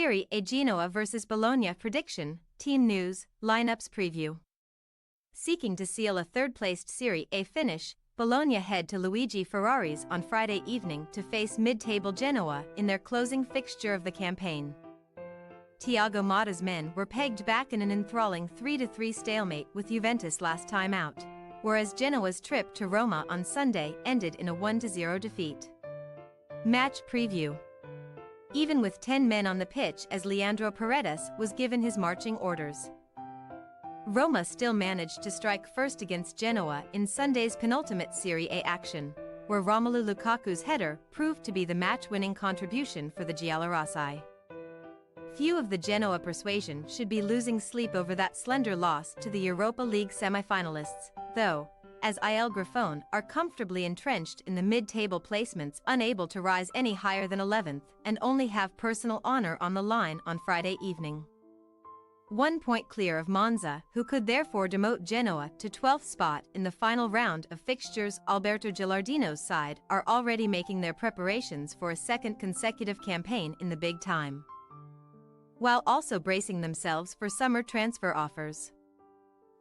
Serie A Genoa vs Bologna prediction, team news, lineups preview. Seeking to seal a third-placed Serie A finish, Bologna head to Luigi Ferraris on Friday evening to face mid-table Genoa in their closing fixture of the campaign. Thiago Motta's men were pegged back in an enthralling 3-3 stalemate with Juventus last time out, whereas Genoa's trip to Roma on Sunday ended in a 1-0 defeat. Match preview. Even with 10 men on the pitch as Leandro Paredes was given his marching orders, Roma still managed to strike first against Genoa in Sunday's penultimate Serie A action, where Romelu Lukaku's header proved to be the match-winning contribution for the Giallorossi. Few of the Genoa persuasion should be losing sleep over that slender loss to the Europa League semi-finalists, though, as Il Grifone are comfortably entrenched in the mid-table placements, unable to rise any higher than 11th and only have personal honor on the line on Friday evening. 1 point clear of Monza, who could therefore demote Genoa to 12th spot in the final round of fixtures. Alberto Gilardino's side are already making their preparations for a second consecutive campaign in the big time, while also bracing themselves for summer transfer offers.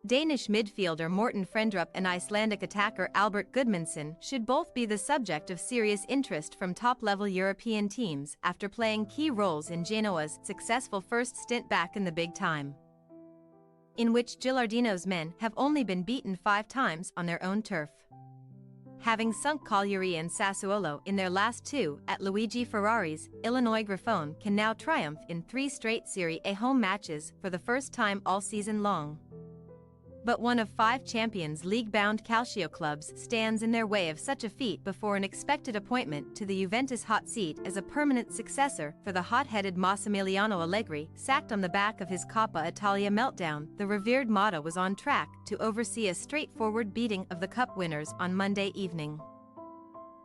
Danish midfielder Morten Frendrup and Icelandic attacker Albert Gudmundsson should both be the subject of serious interest from top-level European teams after playing key roles in Genoa's successful first stint back in the big time, in which Gilardino's men have only been beaten 5 times on their own turf, having sunk Cagliari and Sassuolo in their last 2 at Luigi Ferraris. Illinois Grifone can now triumph in 3 straight Serie A home matches for the first time all season long. But one of 5 Champions League-bound Calcio clubs stands in their way of such a feat before an expected appointment to the Juventus hot seat as a permanent successor for the hot-headed Massimiliano Allegri. Sacked on the back of his Coppa Italia meltdown, the revered Motta was on track to oversee a straightforward beating of the cup winners on Monday evening,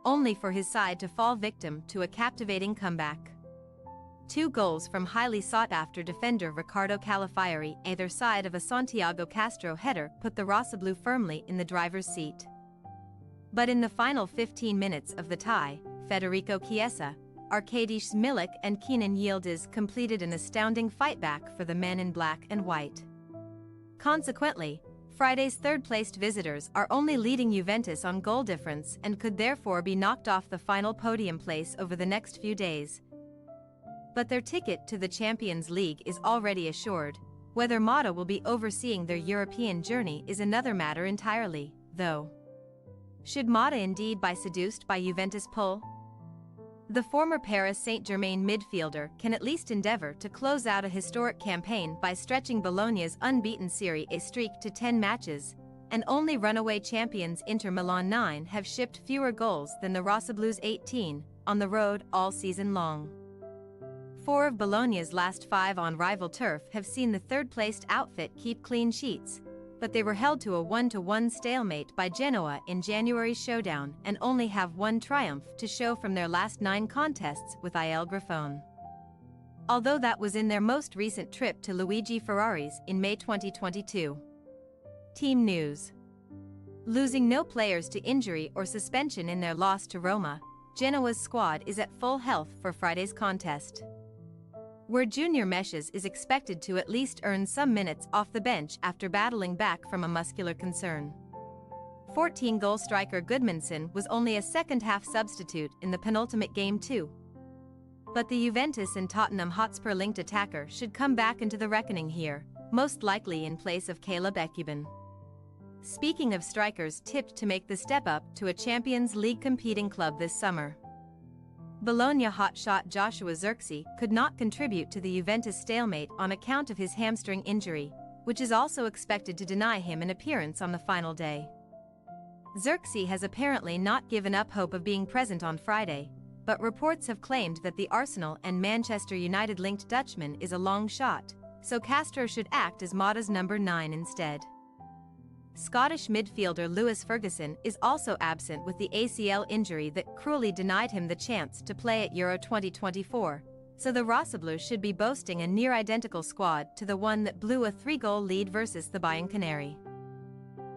only for his side to fall victim to a captivating comeback. 2 goals from highly sought-after defender Riccardo Calafiori either side of a Santiago Castro header put the Rossoblu firmly in the driver's seat. But in the final 15 minutes of the tie, Federico Chiesa, Arkadiusz Milik and Kenan Yildiz completed an astounding fightback for the men in black and white. Consequently, Friday's third-placed visitors are only leading Juventus on goal difference and could therefore be knocked off the final podium place over the next few days. But their ticket to the Champions League is already assured. Whether Motta will be overseeing their European journey is another matter entirely, though. Should Motta indeed be seduced by Juventus' pull? The former Paris Saint-Germain midfielder can at least endeavor to close out a historic campaign by stretching Bologna's unbeaten Serie A streak to 10 matches, and only runaway champions Inter Milan 9 have shipped fewer goals than the Rossoblu's 18, on the road all season long. 4 of Bologna's last 5 on rival turf have seen the third-placed outfit keep clean sheets, but they were held to a 1-1 stalemate by Genoa in January's showdown and only have 1 triumph to show from their last 9 contests with Il Grifone, although that was in their most recent trip to Luigi Ferraris in May 2022. Team news. Losing no players to injury or suspension in their loss to Roma, Genoa's squad is at full health for Friday's contest, where Junior Meshes is expected to at least earn some minutes off the bench after battling back from a muscular concern. 14-goal striker Gudmundsson was only a second-half substitute in the penultimate game too. But the Juventus and Tottenham Hotspur-linked attacker should come back into the reckoning here, most likely in place of Caleb Ekuban. Speaking of strikers tipped to make the step up to a Champions League competing club this summer, Bologna hotshot Joshua Zirkzee could not contribute to the Juventus stalemate on account of his hamstring injury, which is also expected to deny him an appearance on the final day. Zirkzee has apparently not given up hope of being present on Friday, but reports have claimed that the Arsenal and Manchester United-linked Dutchman is a long shot, so Castro should act as Motta's number 9 instead. Scottish midfielder Lewis Ferguson is also absent with the ACL injury that cruelly denied him the chance to play at Euro 2024, so the Rossoblu should be boasting a near-identical squad to the one that blew a 3-goal lead versus the Bianconeri.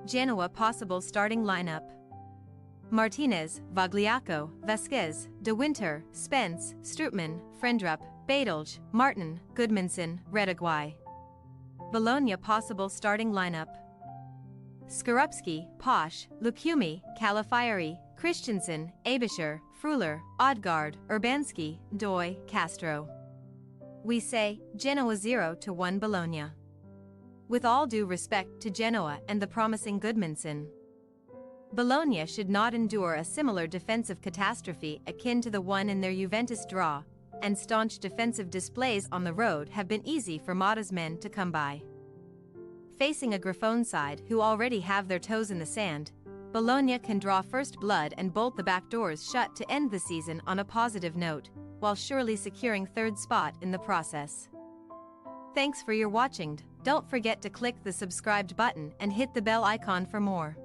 Genoa possible starting lineup: Martinez, Vogliacco, Vasquez, De Winter, Spence, Strootman, Frendrup, Badalj, Martin, Goodmanson, Redaguay. Bologna possible starting lineup: Skorupski, Posch, Lukumi, Calafiori, Christensen, Abisher, Fruler, Odgaard, Urbanski, Doi, Castro. We say, Genoa 0-1 Bologna. With all due respect to Genoa and the promising Goodmanson, Bologna should not endure a similar defensive catastrophe akin to the one in their Juventus draw, and staunch defensive displays on the road have been easy for Motta's men to come by. Facing a Grifone side who already have their toes in the sand, Bologna can draw first blood and bolt the back doors shut to end the season on a positive note, while surely securing third spot in the process. Thanks for your watching. Don't forget to click the subscribed button and hit the bell icon for more.